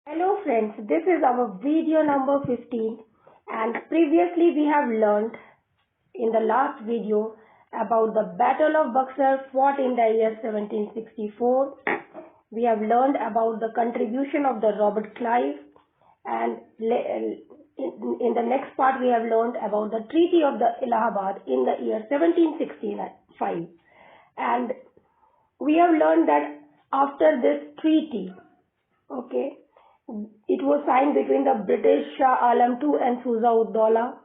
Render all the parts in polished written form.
Hello friends, this is our video number 15 and previously we have learned in the last video about the Battle of Buxar fought in the year 1764. We have learned about the contribution of the Robert Clive and in the next part we have learned about the Treaty of the Allahabad in the year 1765 and we have learned that after this treaty, it was signed between the British Shah Alam II and Fuzza-ud-Dawla,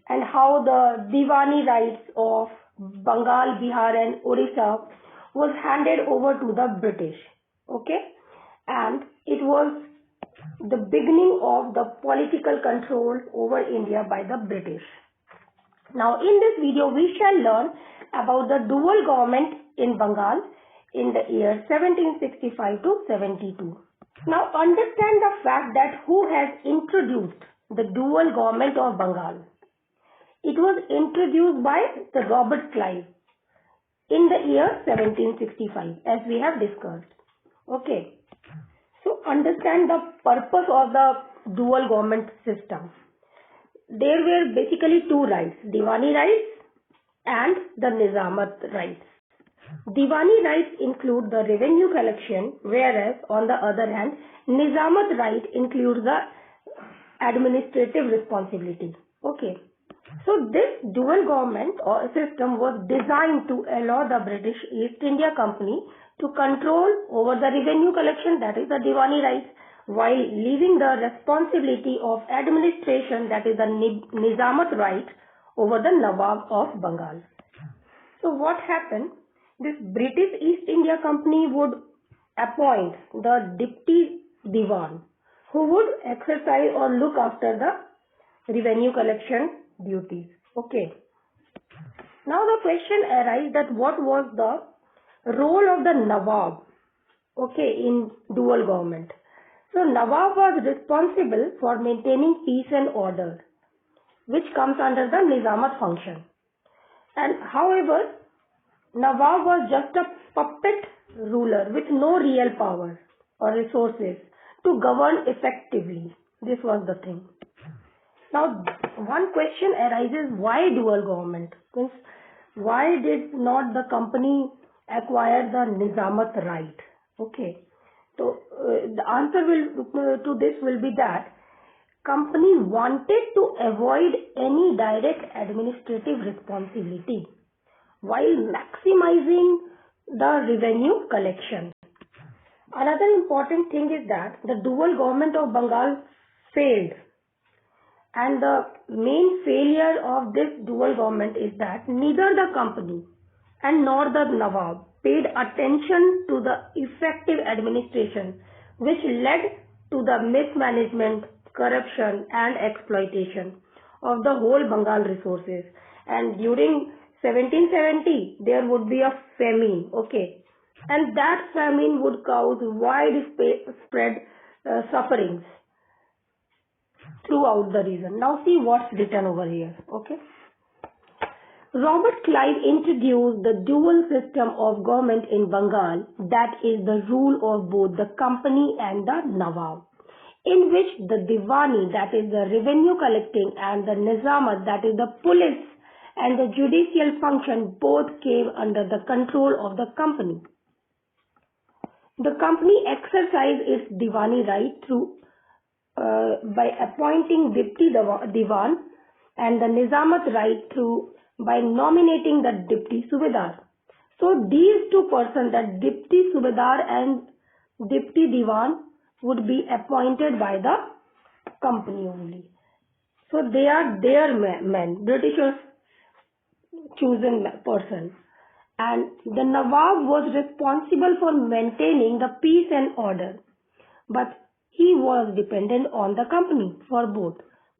and how the Diwani rights of Bengal, Bihar and Orissa was handed over to the British. And it was the beginning of the political control over India by the British. Now in this video we shall learn about the dual government in Bengal in the year 1765 to 72. Now understand the fact that who has introduced the dual government of Bengal. It was introduced by the Robert Clive in the year 1765 as we have discussed. So understand the purpose of the dual government system. There were basically two rights, Diwani rights and the Nizamat rights. Diwani rights include the revenue collection, whereas on the other hand, Nizamat right includes the administrative responsibility. So this dual government or system was designed to allow the British East India Company to control over the revenue collection, that is the Diwani rights, while leaving the responsibility of administration, that is the Nizamat right, over the Nawab of Bengal. So what happened? This British East India Company would appoint the Deputy Diwan who would exercise or look after the revenue collection duties. Now the question arises that what was the role of the Nawab in dual government. So Nawab was responsible for maintaining peace and order, which comes under the Nizamat function. And however, Nawab was just a puppet ruler with no real power or resources to govern effectively. This was the thing. Now, one question arises, why dual government? Means, why did not the company acquire the Nizamat right? So, the answer to this will be that company wanted to avoid any direct administrative responsibility while maximizing the revenue collection. Another important thing is that the dual government of Bengal failed, and the main failure of this dual government is that neither the company and nor the Nawab paid attention to the effective administration, which led to the mismanagement, corruption and exploitation of the whole Bengal resources. And during 1770 there would be a famine, and that famine would cause widespread sufferings throughout the region. Now see what's written over here. Robert Clive introduced the dual system of government in Bengal, that is the rule of both the company and the Nawab, in which the Diwani, that is the revenue collecting, and the Nizamat, that is the police and the judicial function, both came under the control of the company. The company exercised its Diwani right through by appointing Deputy Diwan, and the Nizamat right through by nominating the Deputy Subedar. So these two persons, the Deputy Subedar and Deputy Diwan, would be appointed by the company only. So they are their men, Britishers chosen person, and the Nawab was responsible for maintaining the peace and order, but he was dependent on the company for both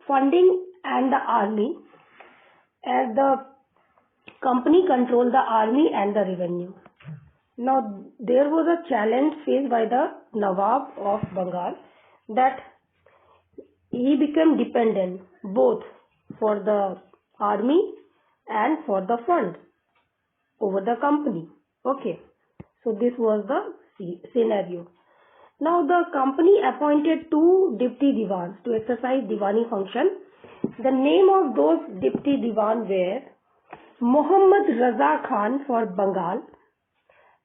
funding and the army, as the company controlled the army and the revenue. Now there was a challenge faced by the Nawab of Bengal, that he became dependent both for the army and for the fund over the company. So this was the scenario. Now the company appointed two deputy divans to exercise diwani function. The name of those deputy divan were Muhammad Raza Khan for Bengal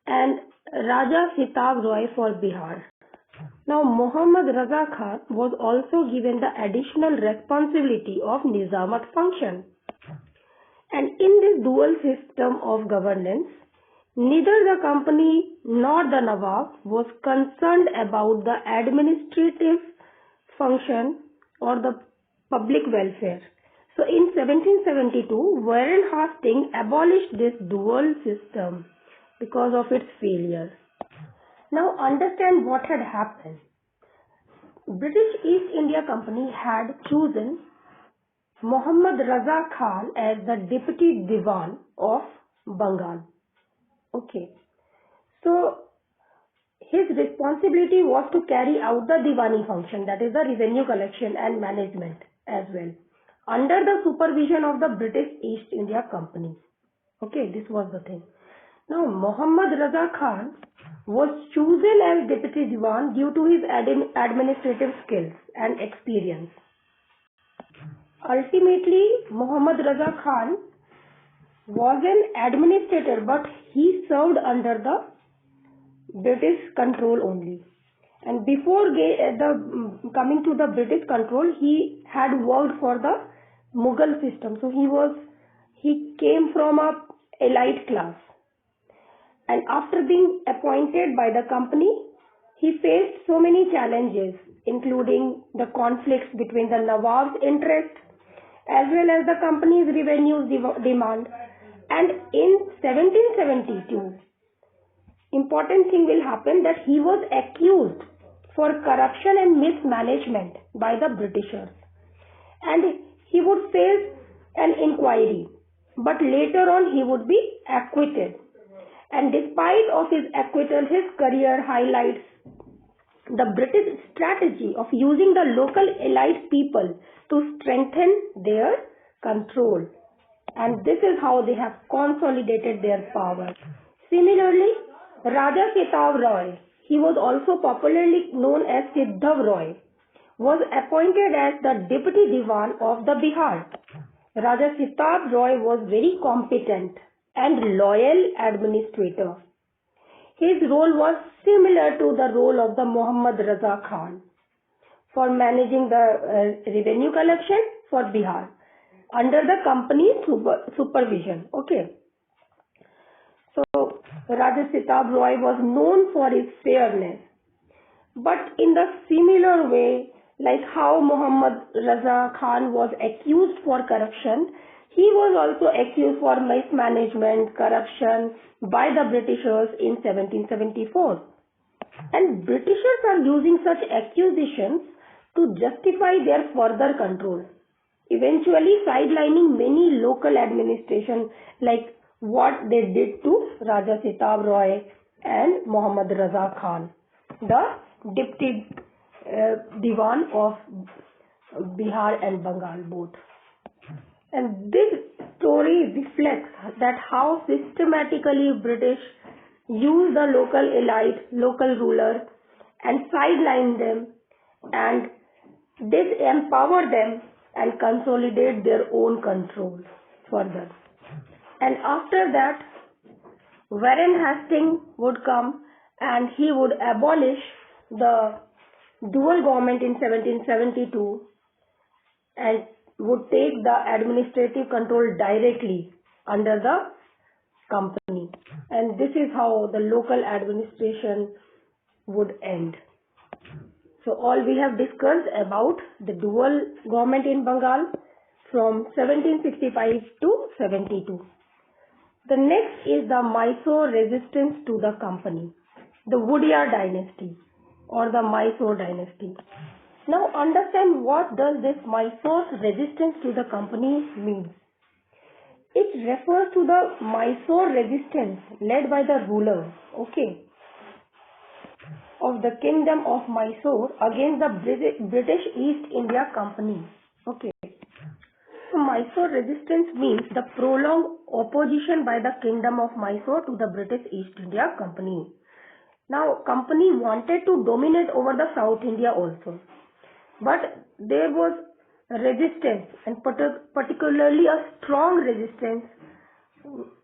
and Raja Sitab Roy for Bihar. Now Muhammad Raza Khan was also given the additional responsibility of Nizamat function. And in this dual system of governance, neither the company nor the Nawab was concerned about the administrative function or the public welfare. So in 1772, Warren Hastings abolished this dual system because of its failure. Now understand what had happened. British East India Company had chosen Muhammad Raza Khan as the Deputy Diwan of Bengal. Okay. So his responsibility was to carry out the Diwani function, that is the revenue collection and management as well, under the supervision of the British East India Company. Okay, this was the thing. Now Muhammad Raza Khan was chosen as Deputy Diwan due to his administrative skills and experience. Ultimately, Muhammad Raza Khan was an administrator, but he served under the British control only. And before coming to the British control, he had worked for the Mughal system. So he came from a elite class. And after being appointed by the company, he faced so many challenges, including the conflicts between the Nawab's interest as well as the company's revenue demand. And in 1772, important thing will happen that he was accused for corruption and mismanagement by the Britishers. And he would face an inquiry, but later on he would be acquitted. And despite of his acquittal, his career highlights the British strategy of using the local elite people to strengthen their control. And this is how they have consolidated their power. Similarly, Raja Sitab Roy, he was also popularly known as Siddhav Roy, was appointed as the Deputy Diwan of the Bihar. Raja Sitab Roy was very competent and loyal administrator. His role was similar to the role of the Muhammad Raza Khan for managing the revenue collection for Bihar under the company's supervision. Okay. So Raja Sitab Roy was known for his fairness, but in the similar way, like how Muhammad Raza Khan was accused for corruption, he was also accused for mismanagement, corruption by the Britishers in 1774. And Britishers are using such accusations to justify their further control, eventually sidelining many local administration like what they did to Raja Sitab Roy and Muhammad Raza Khan, the Deputy Diwan of Bihar and Bengal both. And this story reflects that how systematically British used the local elite, local rulers and sidelined them and disempower them and consolidate their own control further. And after that, Warren Hastings would come and he would abolish the dual government in 1772 and would take the administrative control directly under the company. And this is how the local administration would end. So all we have discussed about the dual government in Bengal from 1765 to 72. The next is the Mysore resistance to the company, the Wodeyar dynasty or the Mysore dynasty. Now understand what does this Mysore resistance to the company means. It refers to the Mysore resistance led by the ruler, of the kingdom of Mysore against the British East India Company. So Mysore resistance means the prolonged opposition by the kingdom of Mysore to the British East India Company. Now, company wanted to dominate over the South India also, but there was resistance, and particularly a strong resistance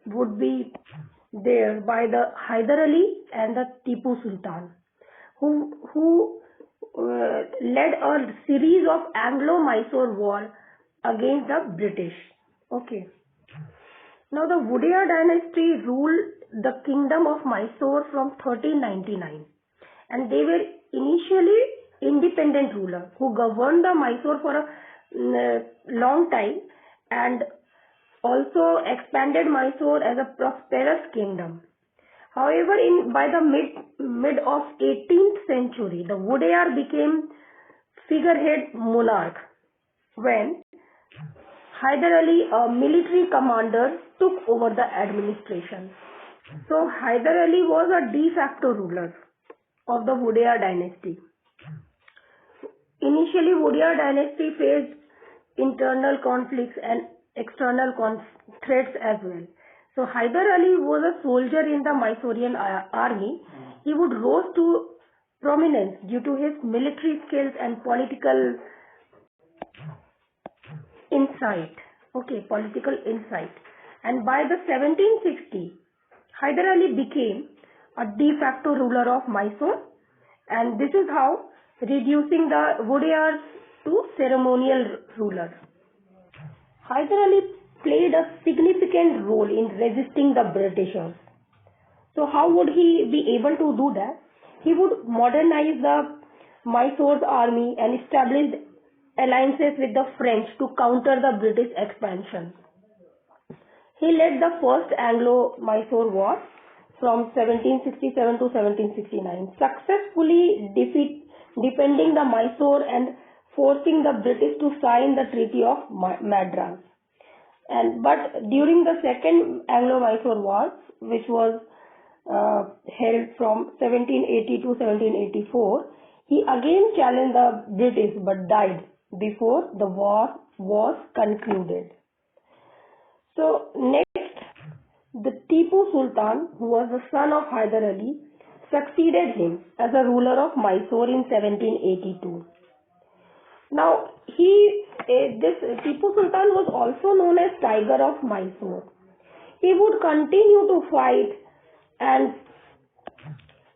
would be there by the Hyder Ali and the Tipu Sultan, who led a series of Anglo-Mysore war against the British. Okay. Now the Wodeyar dynasty ruled the kingdom of Mysore from 1399, and they were initially independent rulers who governed the Mysore for a long time and also expanded Mysore as a prosperous kingdom. However, by the mid of 18th century, the Wodeyar became figurehead monarch when Hyder Ali, a military commander, took over the administration. So Hyder Ali was a de facto ruler of the Wodeyar dynasty. Initially, Wodeyar dynasty faced internal conflicts and external threats as well. So Hyder Ali was a soldier in the Mysorean army. He would rose to prominence due to his military skills and political insight. Political insight. And by the 1760, Hyder Ali became a de facto ruler of Mysore, and this is how reducing the Wodeyars to ceremonial rulers. Hyder Ali played a significant role in resisting the Britishers. So how would he be able to do that? He would modernize the Mysore's army and establish alliances with the French to counter the British expansion. He led the first Anglo-Mysore war from 1767 to 1769, successfully defending the Mysore and forcing the British to sign the Treaty of Madras. But during the second Anglo-Mysore war, which was held from 1780 to 1784, he again challenged the British but died before the war was concluded. So next, the Tipu Sultan, who was the son of Hyder Ali, succeeded him as a ruler of Mysore in 1782. Now, this Tipu Sultan was also known as Tiger of Mysore. He would continue to fight and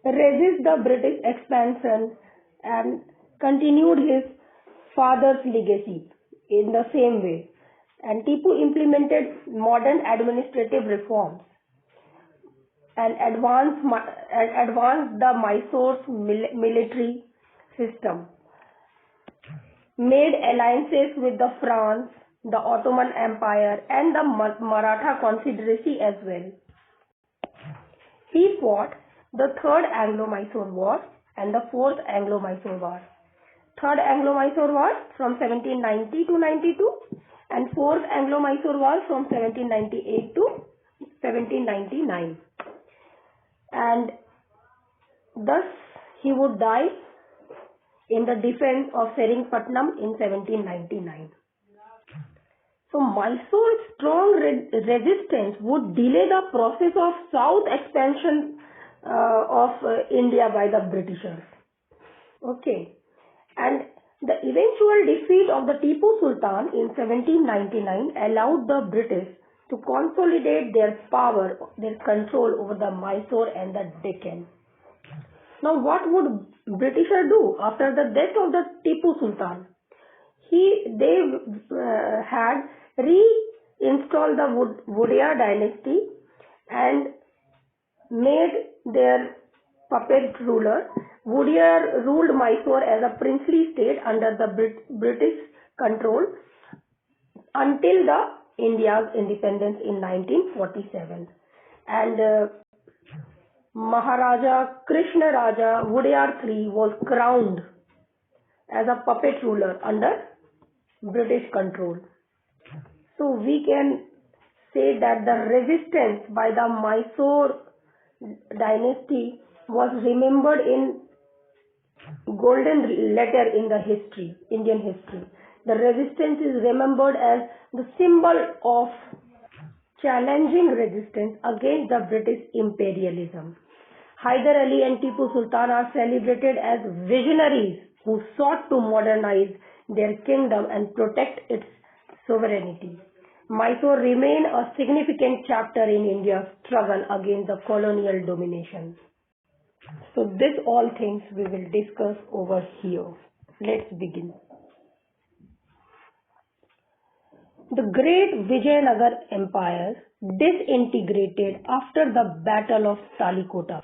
resist the British expansion and continued his father's legacy in the same way. And Tipu implemented modern administrative reforms and advanced the Mysore's military system, made alliances with the France, the Ottoman Empire and the Maratha Confederacy as well. He fought the Third Anglo-Mysore War and the Fourth Anglo-Mysore War. Third Anglo-Mysore War from 1790 to 92 and Fourth Anglo-Mysore War from 1798 to 1799. And thus he would die in the defense of Seringpatnam in 1799. So Mysore's strong resistance would delay the process of south expansion of India by the Britishers. And the eventual defeat of the Tipu Sultan in 1799 allowed the British to consolidate their power, their control over the Mysore and the Deccan. Now what would Britishers do after the death of the Tipu Sultan? They had reinstalled the Wodeyar dynasty and made their puppet ruler. Wodeyar ruled Mysore as a princely state under the British control until the India's independence in 1947. And Maharaja Krishna Raja Wodeyar III was crowned as a puppet ruler under British control. So we can say that the resistance by the Mysore dynasty was remembered in golden letter in the history, Indian history. The resistance is remembered as the symbol of challenging resistance against the British imperialism. Hyder Ali and Tipu Sultan are celebrated as visionaries who sought to modernize their kingdom and protect its sovereignty. Mysore remained a significant chapter in India's struggle against the colonial domination. So this all things we will discuss over here. Let's begin. The great Vijayanagar Empire disintegrated after the Battle of Talikota.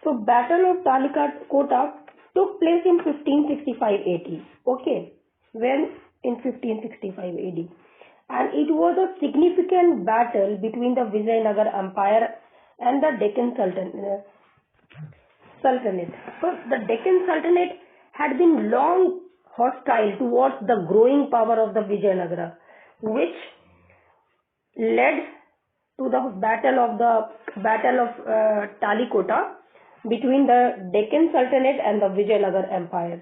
So Battle of Talikota took place in 1565 AD. Okay, when in 1565 AD. And it was a significant battle between the Vijayanagar Empire and the Deccan Sultanate. So the Deccan Sultanate had been long hostile towards the growing power of the Vijayanagara, which led to the Battle of Talikota between the Deccan Sultanate and the Vijayanagar Empire.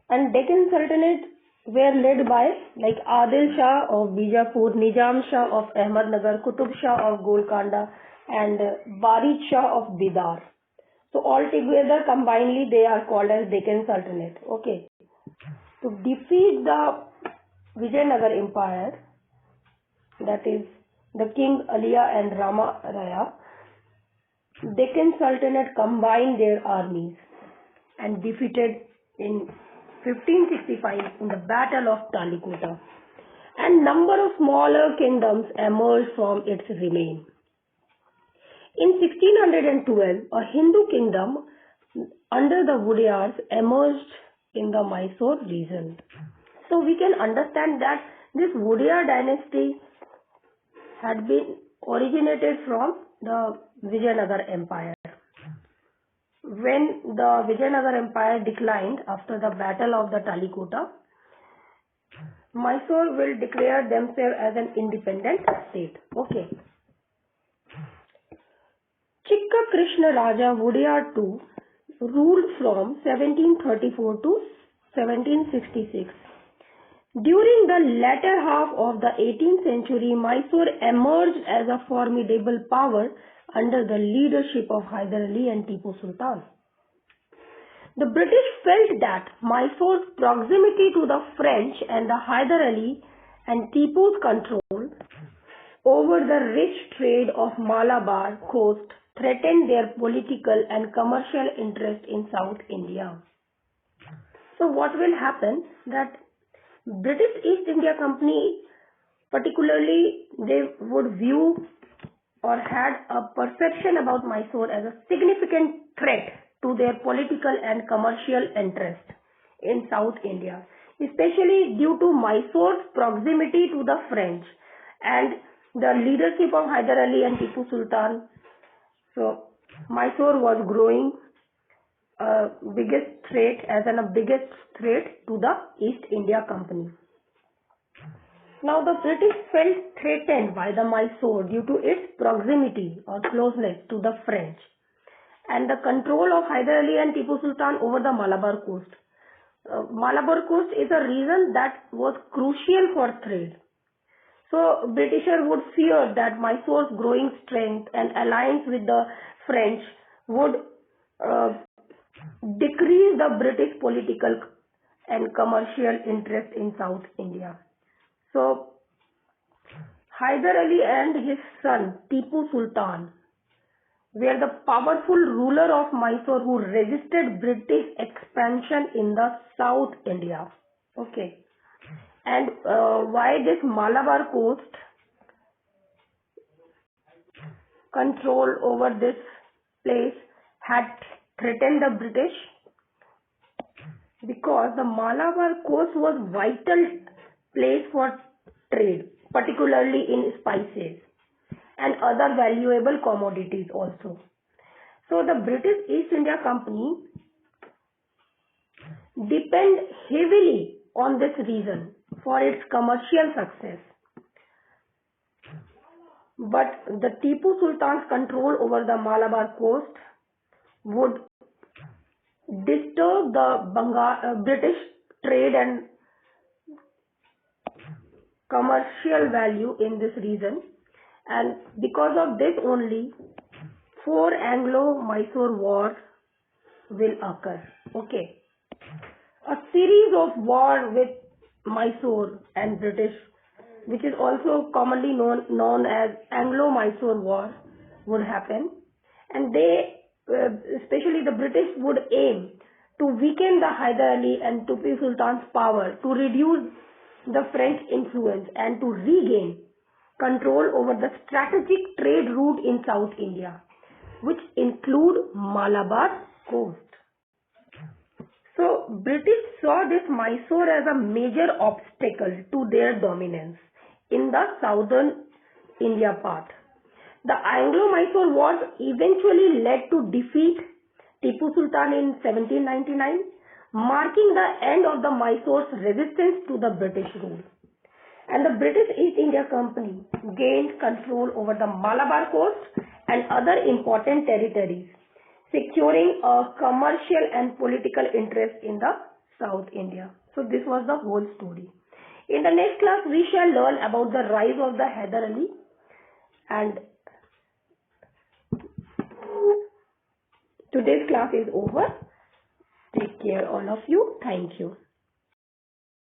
And Deccan Sultanate were led by like Adil Shah of Bijapur, Nizam Shah of Ahmednagar, Qutub Shah of Golconda, and Barid Shah of Bidar. So altogether, combinedly, they are called as Deccan Sultanate. Okay. To defeat the Vijayanagar Empire, that is the King Aliya and Rama Raya, Deccan Sultanate combined their armies and defeated in 1565 in the Battle of Talikota, and number of smaller kingdoms emerged from its remain. In 1612, a Hindu kingdom under the Wodeyars emerged in the Mysore region. So we can understand that this Wodeyar dynasty had been originated from the Vijayanagar Empire. When the Vijayanagar Empire declined after the Battle of the Talikota, Mysore will declare themselves as an independent state. Okay. Chikka Krishna Raja Wodeyar II ruled from 1734 to 1766. During the latter half of the 18th century, Mysore emerged as a formidable power under the leadership of Hyder Ali and Tipu Sultan. The British felt that Mysore's proximity to the French and the Hyder Ali and Tipu's control over the rich trade of Malabar coast threatened their political and commercial interest in South India. So what will happen that British East India Company, particularly, they would view or had a perception about Mysore as a significant threat to their political and commercial interest in South India, especially due to Mysore's proximity to the French and the leadership of Hyder Ali and Tipu Sultan. So Mysore was growing biggest threat to the East India Company. Now the British felt threatened by the Mysore due to its proximity or closeness to the French and the control of Hyder Ali and Tipu Sultan over the Malabar coast. Malabar coast is a region that was crucial for trade. So Britishers would fear that Mysore's growing strength and alliance with the French would decrease the British political and commercial interest in South India. So Hyder Ali and his son Tipu Sultan were the powerful ruler of Mysore who resisted British expansion in the South India. Okay. And why this Malabar coast control over this place had threatened the British? Because the Malabar coast was vital place for trade, particularly in spices and other valuable commodities also. So the British East India Company depend heavily on this region for its commercial success. But the Tipu Sultan's control over the Malabar coast would disturb the British trade and commercial value in this region, and because of this only 4 Anglo-Mysore wars will occur. Okay. A series of wars with Mysore and British, which is also commonly known as Anglo-Mysore War, would happen, and they, especially the British, would aim to weaken the Hyder Ali and Tipu Sultan's power, to reduce the French influence, and to regain control over the strategic trade route in South India, which include Malabar coast. So British saw this Mysore as a major obstacle to their dominance in the southern India part. The Anglo-Mysore Wars eventually led to defeat Tipu Sultan in 1799, marking the end of the Mysore's resistance to the British rule. And the British East India Company gained control over the Malabar coast and other important territories, securing a commercial and political interest in the South India. So this was the whole story. In the next class, we shall learn about the rise of the Hyder Ali, and today's class is over. Take care all of you. Thank you.